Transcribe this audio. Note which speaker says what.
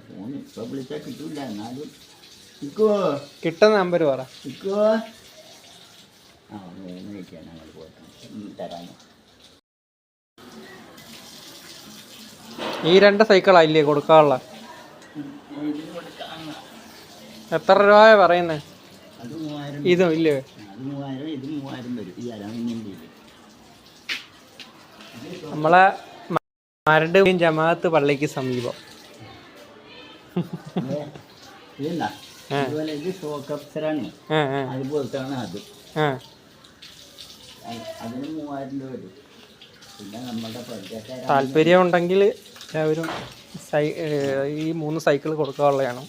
Speaker 1: Phone ഇപ്പൊ വിളിച്ചാൽ കിട്ടൂല, എന്നാലും
Speaker 2: കിട്ടുന്ന നമ്പർ പറ. ഈ 2 സൈക്കിളായില്ലേ കൊടുക്കാനുള്ള? എത്ര രൂപ പറയുന്നേ? ഇതും ഇല്ലേ? നമ്മളെ മരട് ജമാഅത്ത് പള്ളിക്ക് സമീപം.
Speaker 1: അതുപോലത്താണ് അത്. അതിന് 3000 രൂപ വരും. പിന്നെ നമ്മുടെ
Speaker 2: താല്പര്യം ഉണ്ടെങ്കിൽ എല്ലാവരും ഈ 3 സൈക്കിൾ കൊടുക്കാനുള്ളതാണ്.